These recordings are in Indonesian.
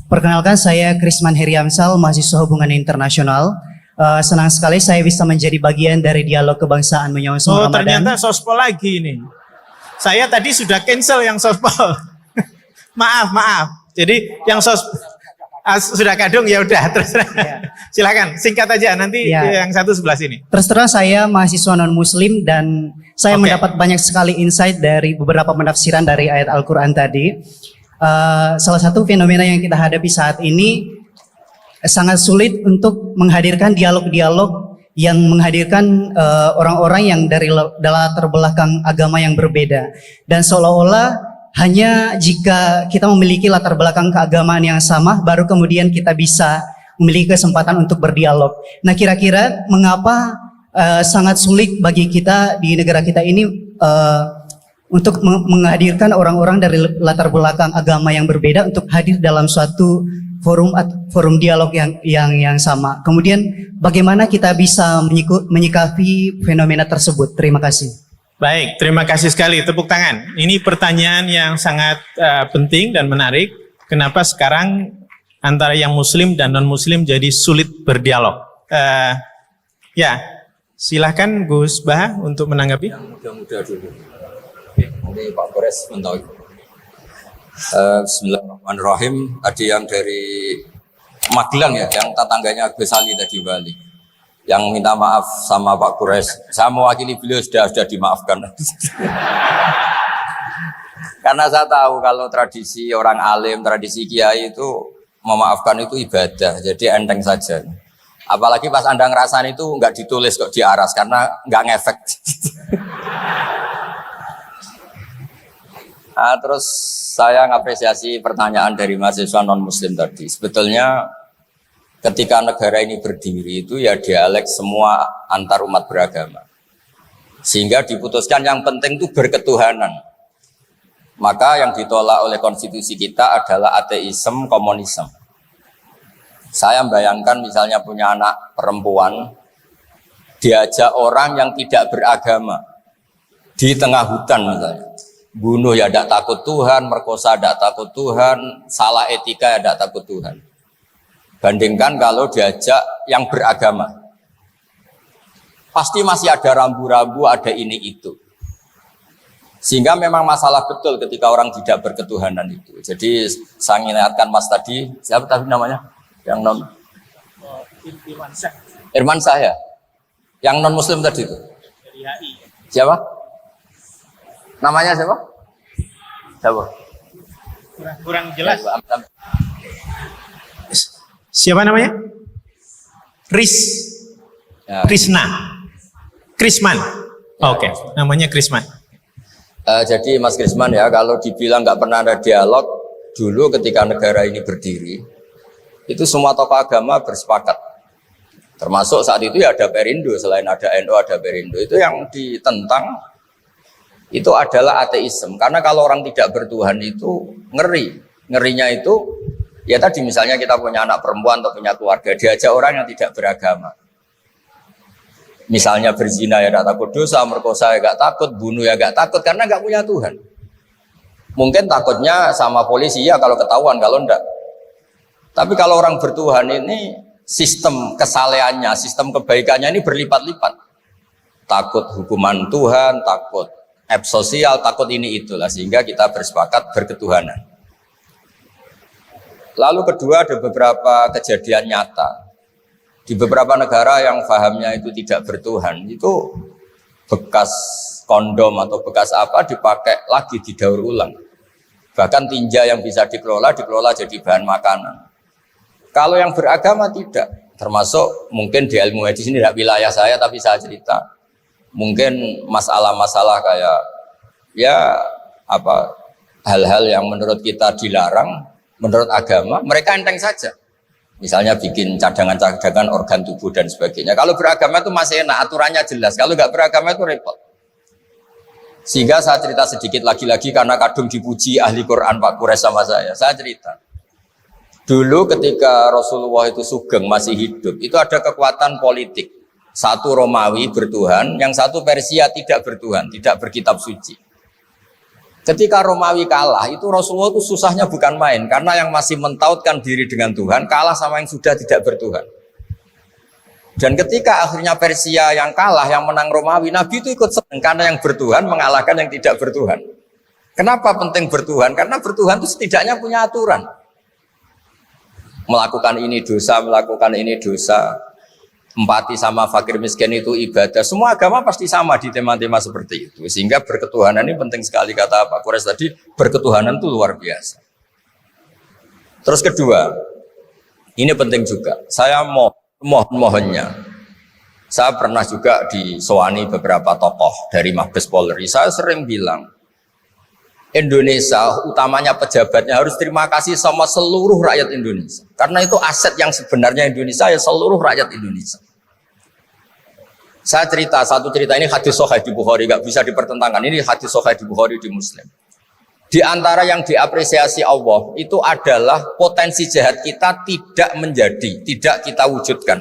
Perkenalkan, saya Krisman Heriamsal, mahasiswa hubungan internasional. Senang sekali saya bisa menjadi bagian dari dialog kebangsaan menyongsong Oh, Ramadan. ternyata sospol lagi ini. Saya tadi sudah cancel yang sospol. maaf. Jadi yang sudah kadung ya udah terus. Silakan singkat aja nanti yang satu sebelah sini. Terus terang saya mahasiswa non muslim dan saya mendapat banyak sekali insight dari beberapa penafsiran dari ayat Al-Quran tadi. Salah satu fenomena yang kita hadapi saat ini sangat sulit untuk menghadirkan dialog-dialog yang menghadirkan orang-orang yang dari latar belakang agama yang berbeda, dan seolah-olah hanya jika kita memiliki latar belakang keagamaan yang sama baru kemudian kita bisa memiliki kesempatan untuk berdialog. Nah, kira-kira mengapa sangat sulit bagi kita di negara kita ini untuk menghadirkan orang-orang dari latar belakang agama yang berbeda untuk hadir dalam suatu forum dialog yang sama. Kemudian bagaimana kita bisa menyikapi fenomena tersebut? Terima kasih. Baik, terima kasih sekali. Tepuk tangan. Ini pertanyaan yang sangat penting dan menarik. Kenapa sekarang antara yang muslim dan non muslim jadi sulit berdialog? Ya, silahkan Gus Bah untuk menanggapi. Yang muda-muda dulu. Ini Pak Kores mentau. Bismillahirrahmanirrahim. Ada yang dari Magelang ya, yang tetangganya Gus Ali tadi balik, yang minta maaf sama Pak Kores. Saya mewakili beliau sudah dimaafkan. Karena saya tahu kalau tradisi orang alim, tradisi kiai itu memaafkan itu ibadah, jadi enteng saja. Apalagi pas Anda ngerasain itu nggak ditulis kok diaras karena nggak ngefek. Nah, terus saya ngapresiasi pertanyaan dari mahasiswa non-muslim tadi. Sebetulnya ketika negara ini berdiri itu ya dialek semua antar umat beragama. Sehingga diputuskan yang penting itu berketuhanan. Maka yang ditolak oleh konstitusi kita adalah ateisme, komunisme. Saya membayangkan misalnya punya anak perempuan, diajak orang yang tidak beragama di tengah hutan misalnya. Bunuh ya tidak takut Tuhan, merkosa tidak takut Tuhan, salah etika ya tidak takut Tuhan. Bandingkan kalau diajak yang beragama. Pasti masih ada rambu-rambu, ada ini itu. Sehingga memang masalah betul ketika orang tidak berketuhanan itu. Jadi saya ingatkan Mas tadi, siapa tadi namanya? Yang non Irman Syah. Yang non muslim tadi itu. Siapa? Namanya siapa? Siapa? Kurang jelas. Siapa namanya? Krisna. Krisman. Oke, namanya Krisman. Jadi Mas Krisman ya, kalau dibilang nggak pernah ada dialog dulu ketika negara ini berdiri, itu semua tokoh agama bersepakat. Termasuk saat itu ya ada Perindo, selain ada NU ada Perindo. Itu yang ditentang itu adalah ateisme, karena kalau orang tidak bertuhan itu ngerinya itu ya tadi misalnya kita punya anak perempuan atau punya keluarga, diajak orang yang tidak beragama, misalnya berzina ya tidak takut dosa, merkosa ya gak takut, bunuh ya gak takut karena gak punya Tuhan. Mungkin takutnya sama polisi ya kalau ketahuan, kalau enggak. Tapi kalau orang bertuhan ini sistem kesalehannya, sistem kebaikannya ini berlipat-lipat. Takut hukuman Tuhan, takut sosial, takut ini itulah, sehingga kita bersepakat berketuhanan. Lalu kedua, ada beberapa kejadian nyata di beberapa negara yang pahamnya itu tidak bertuhan, itu bekas kondom atau bekas apa dipakai lagi, didaur ulang. Bahkan tinja yang bisa dikelola jadi bahan makanan. Kalau yang beragama tidak, termasuk mungkin di ilmu medis ini tidak wilayah saya, tapi saya cerita. Mungkin masalah-masalah kayak ya apa hal-hal yang menurut kita dilarang, menurut agama mereka enteng saja. Misalnya bikin cadangan-cadangan organ tubuh dan sebagainya. Kalau beragama itu masih enak, aturannya jelas. Kalau nggak beragama itu repot. Sehingga saya cerita sedikit lagi-lagi karena kadung dipuji ahli Quran Pak Kures sama saya. Saya cerita. Dulu ketika Rasulullah itu sugeng masih hidup, itu ada kekuatan politik. Satu Romawi bertuhan, yang satu Persia tidak bertuhan, tidak berkitab suci. Ketika Romawi kalah, itu Rasulullah itu susahnya bukan main. Karena yang masih mentautkan diri dengan Tuhan, kalah sama yang sudah tidak bertuhan. Dan ketika akhirnya Persia yang kalah, yang menang Romawi, Nabi itu ikut senang. Karena yang bertuhan mengalahkan yang tidak bertuhan. Kenapa penting bertuhan? Karena bertuhan itu setidaknya punya aturan. Melakukan ini dosa, melakukan ini dosa. Empati sama fakir miskin itu ibadah. Semua agama pasti sama di tema-tema seperti itu. Sehingga berketuhanan ini penting sekali, kata Pak Kures tadi, berketuhanan itu luar biasa. Terus kedua, ini penting juga. Saya mohonnya, saya pernah juga disowani beberapa tokoh dari Mabes Polri. Saya sering bilang, Indonesia, utamanya pejabatnya harus terima kasih sama seluruh rakyat Indonesia. Karena itu aset yang sebenarnya Indonesia, ya seluruh rakyat Indonesia. Saya satu cerita ini hadis sahih di Bukhari, gak bisa dipertentangkan. Ini hadis sahih di Bukhari, di Muslim. Di antara yang diapresiasi Allah itu adalah potensi jahat kita tidak menjadi, tidak kita wujudkan.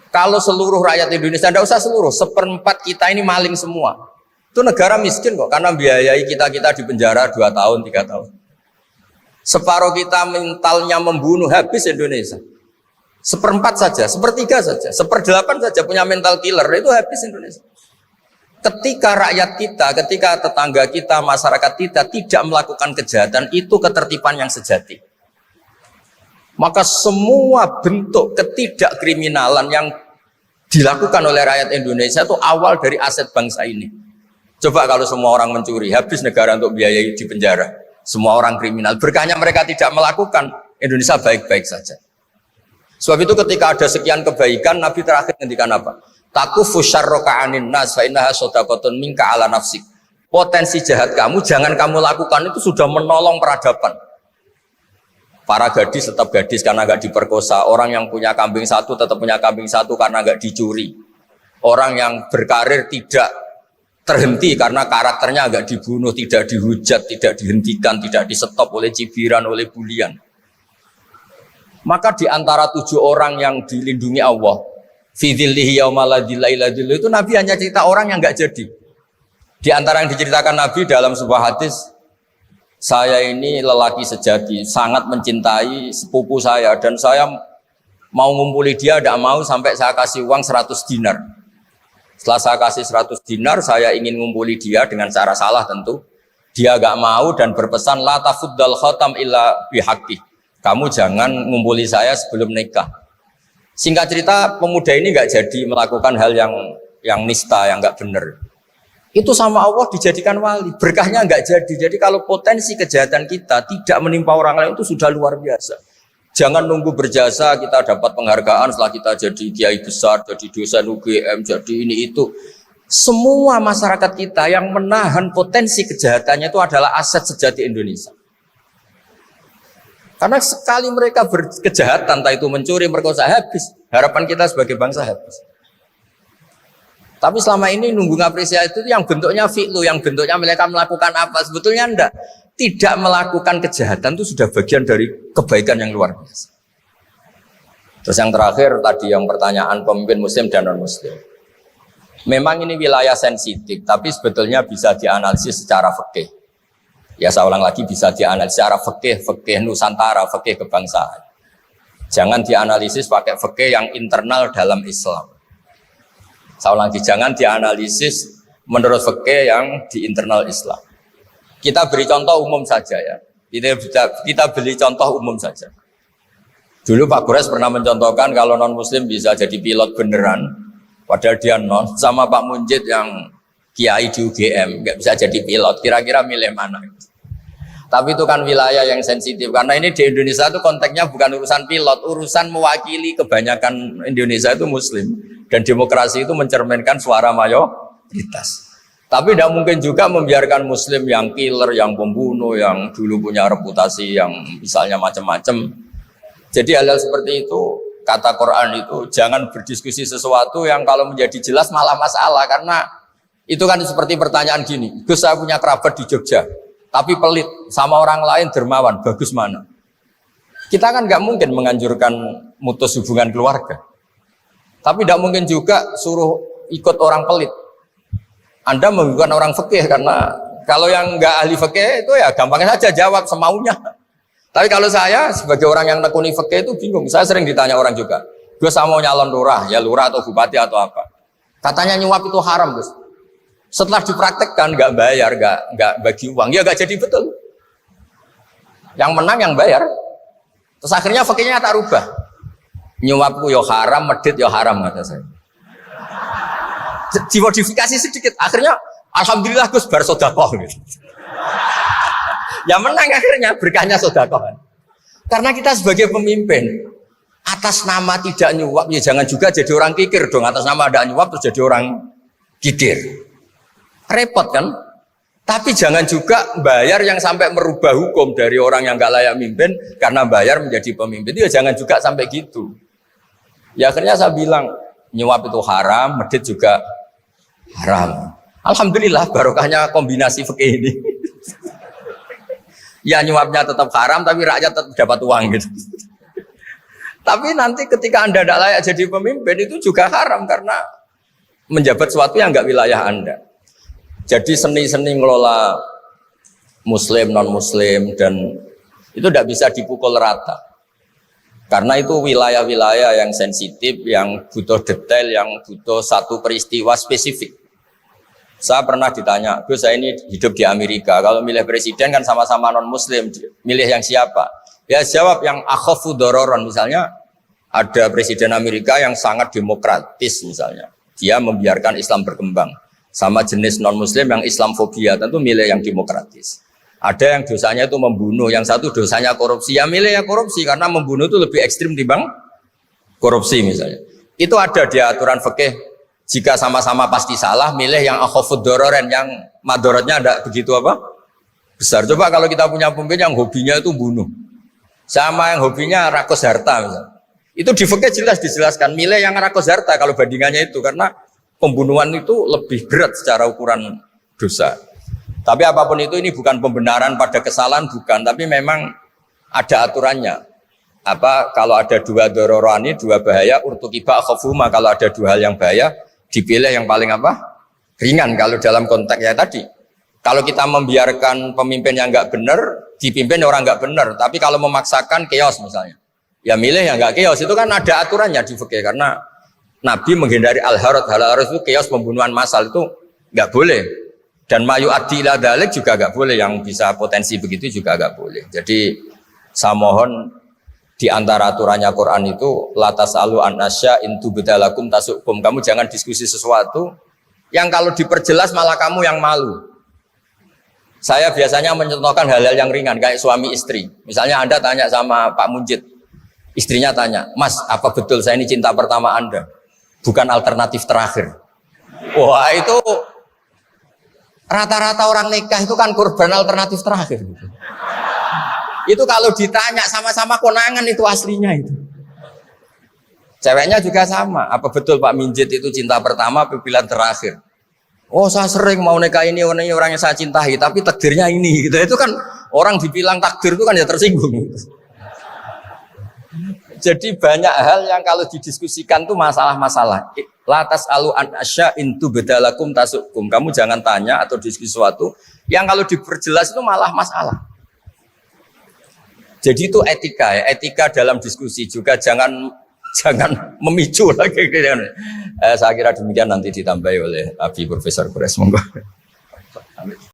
Kalau seluruh rakyat Indonesia, tidak usah seluruh, 1/4 kita ini maling semua. Itu negara miskin kok, karena biayai kita di penjara 2 tahun, 3 tahun. Separuh kita mentalnya membunuh, habis Indonesia. 1/4 saja, 1/3 saja, 1/8 saja punya mental killer, itu habis Indonesia. Ketika rakyat kita, ketika tetangga kita, masyarakat kita tidak melakukan kejahatan, itu ketertiban yang sejati. Maka semua bentuk ketidakkriminalan yang dilakukan oleh rakyat Indonesia itu awal dari aset bangsa ini. Coba kalau semua orang mencuri, habis negara untuk biayai di penjara. Semua orang kriminal, berkahnya mereka tidak melakukan, Indonesia baik-baik saja. Sebab itu ketika ada sekian kebaikan, Nabi terakhir ngendikan apa? Takufu syarroka anin nas fa innaha shadaqatun minka ala nafsik. Potensi jahat kamu jangan kamu lakukan, itu sudah menolong peradaban. Para gadis tetap gadis karena nggak diperkosa. Orang yang punya kambing satu tetap punya kambing satu karena nggak dicuri. Orang yang berkarir tidak terhenti karena karakternya agak dibunuh, tidak dihujat, tidak dihentikan, tidak disetop oleh cibiran, oleh bulian. Maka di antara 7 orang yang dilindungi Allah, fi dzillihi yauma la dzilla illa dzilluh, itu Nabi hanya cerita orang yang nggak jadi. Di antara yang diceritakan Nabi dalam sebuah hadis, saya ini lelaki sejati, sangat mencintai sepupu saya, dan saya mau ngumpuli dia, tidak mau sampai saya kasih uang 100 dinar. Setelah saya kasih 100 dinar, saya ingin ngumpuli dia dengan cara salah tentu. Dia gak mau dan berpesan, la tafuddal khatam illa bihaqqi. Kamu jangan ngumpuli saya sebelum nikah. Singkat cerita, pemuda ini gak jadi melakukan hal yang nista, yang gak benar. Itu sama Allah dijadikan wali. Berkahnya gak jadi. Jadi kalau potensi kejahatan kita tidak menimpa orang lain, itu sudah luar biasa. Jangan nunggu berjasa kita dapat penghargaan setelah kita jadi kiai besar, jadi dosen UGM, jadi ini itu. Semua masyarakat kita yang menahan potensi kejahatannya itu adalah aset sejati Indonesia. Karena sekali mereka berkejahatan, entah itu mencuri, merkosa, habis. Harapan kita sebagai bangsa habis. Tapi selama ini nunggu ngapresiasi itu yang bentuknya fi'lu, yang bentuknya mereka melakukan apa, sebetulnya enggak. Tidak melakukan kejahatan itu sudah bagian dari kebaikan yang luar biasa. Terus yang terakhir tadi yang pertanyaan pemimpin muslim dan non muslim. Memang ini wilayah sensitif, tapi sebetulnya bisa dianalisis secara fikih. Ya saya ulang lagi, bisa dianalisis secara fikih Nusantara, fikih kebangsaan. Jangan dianalisis pakai fikih yang internal dalam Islam. Saya ulang lagi, jangan dianalisis menurut fikih yang di internal Islam. Kita beri contoh umum saja ya. Kita beri contoh umum saja. Dulu Pak Gores pernah mencontohkan kalau non muslim bisa jadi pilot beneran, padahal dia non, sama Pak Munjid yang kiai di UGM nggak bisa jadi pilot. Kira-kira milih mana? Tapi itu kan wilayah yang sensitif karena ini di Indonesia itu konteksnya bukan urusan pilot, urusan mewakili kebanyakan Indonesia itu muslim, dan demokrasi itu mencerminkan suara mayoritas. Tapi tidak mungkin juga membiarkan muslim yang killer, yang pembunuh, yang dulu punya reputasi yang misalnya macam-macam. Jadi hal-hal seperti itu, kata Quran itu jangan berdiskusi sesuatu yang kalau menjadi jelas malah masalah. Karena itu kan seperti pertanyaan gini, Gus saya punya kerabat di Jogja, tapi pelit, sama orang lain dermawan, bagus mana? Kita kan nggak mungkin menganjurkan mutus hubungan keluarga. Tapi tidak mungkin juga suruh ikut orang pelit. Anda menggugurkan orang fikih karena Kalau yang nggak ahli fikih itu ya gampangnya saja jawab semaunya. Tapi kalau saya sebagai orang yang tekuni fikih itu bingung. Saya sering ditanya orang juga, Gus saya mau nyalon lurah, ya lurah atau bupati atau apa. Katanya nyuap itu haram, Gus. Setelah dipraktekkan nggak bayar, nggak bagi uang, ya nggak jadi betul. Yang menang yang bayar. Terus akhirnya fikihnya tak rubah. Nyuapku yo haram, medit yo haram kata saya. Dimodifikasi sedikit, akhirnya alhamdulillah Gus bar sedekah gitu. Yang menang akhirnya berkahnya sedekah. Karena kita sebagai pemimpin atas nama tidak nyuap ya jangan juga jadi orang kikir dong. Atas nama ada nyuap terus jadi orang kikir. Repot kan? Tapi jangan juga bayar yang sampai merubah hukum dari orang yang gak layak mimpin karena bayar menjadi pemimpin. Itu ya jangan juga sampai gitu. Ya akhirnya saya bilang nyuap itu haram, medit juga haram. Alhamdulillah barokahnya kombinasi fikih ini. Ya nyuapnya tetap haram tapi rakyat tetap dapat uang gitu. Tapi nanti ketika Anda tidak layak jadi pemimpin itu juga haram karena menjabat sesuatu yang nggak wilayah Anda. Jadi seni-seni ngelola muslim, non-muslim dan itu tidak bisa dipukul rata. Karena itu wilayah-wilayah yang sensitif, yang butuh detail, yang butuh satu peristiwa spesifik. Saya pernah ditanya, Gus saya ini hidup di Amerika, kalau milih presiden kan sama-sama non-muslim, milih yang siapa? Ya jawab yang akhafu dororon, misalnya ada presiden Amerika yang sangat demokratis misalnya. Dia membiarkan Islam berkembang. Sama jenis non-muslim yang Islamfobia, tentu milih yang demokratis. Ada yang dosanya itu membunuh, yang satu dosanya korupsi. Ya milih yang korupsi karena membunuh itu lebih ekstrim dibanding korupsi misalnya. Itu ada di aturan fikih. Jika sama-sama pasti salah, milih yang akhafud dororen, yang madorotnya ada begitu apa? Besar. Coba kalau kita punya pemimpin yang hobinya itu bunuh. Sama yang hobinya rakus harta misalnya. Itu di fikih jelas dijelaskan milih yang rakus harta kalau bandingannya itu karena pembunuhan itu lebih berat secara ukuran dosa. Tapi apapun itu ini bukan pembenaran pada kesalahan bukan, tapi memang ada aturannya. Apa kalau ada dua dororani, dua bahaya urtukiba khafuma, kalau ada dua hal yang bahaya dipilih yang paling apa? Ringan kalau dalam konteksnya tadi. Kalau kita membiarkan pemimpin yang nggak benar, dipimpin orang nggak benar. Tapi kalau memaksakan chaos misalnya, ya milih yang nggak chaos. Itu kan ada aturannya di fikih karena Nabi menghindari al-harad itu chaos pembunuhan massal itu nggak boleh. Dan mayu adila dalik juga nggak boleh. Yang bisa potensi begitu juga nggak boleh. Jadi saya mohon di antara aturannya Quran itu latas alu anasya intu bedalakum tasukum. Kamu jangan diskusi sesuatu yang kalau diperjelas malah kamu yang malu. Saya biasanya mencontohkan hal-hal yang ringan kayak suami istri. Misalnya Anda tanya sama Pak Munjid, istrinya tanya, Mas, apa betul saya ini cinta pertama Anda? Bukan alternatif terakhir. Wah itu rata-rata orang nikah itu kan korban alternatif terakhir. Itu kalau ditanya sama-sama konangan itu aslinya itu. Ceweknya juga sama. Apa betul Pak Minjit itu cinta pertama, pilihan terakhir? Oh saya sering mau nikah ini orang yang saya cintai, tapi takdirnya ini. Gitu. Itu kan orang dibilang takdir itu kan ya tersinggung. Jadi banyak hal yang kalau didiskusikan tuh masalah-masalah. Latas alu an asya intu bedalakum tasukum. Kamu jangan tanya atau diskusi sesuatu yang kalau diperjelas itu malah masalah. Jadi itu etika ya, etika dalam diskusi juga jangan memicu lagi. Saya kira demikian nanti ditambahi oleh Abi Profesor Kures. Monggo.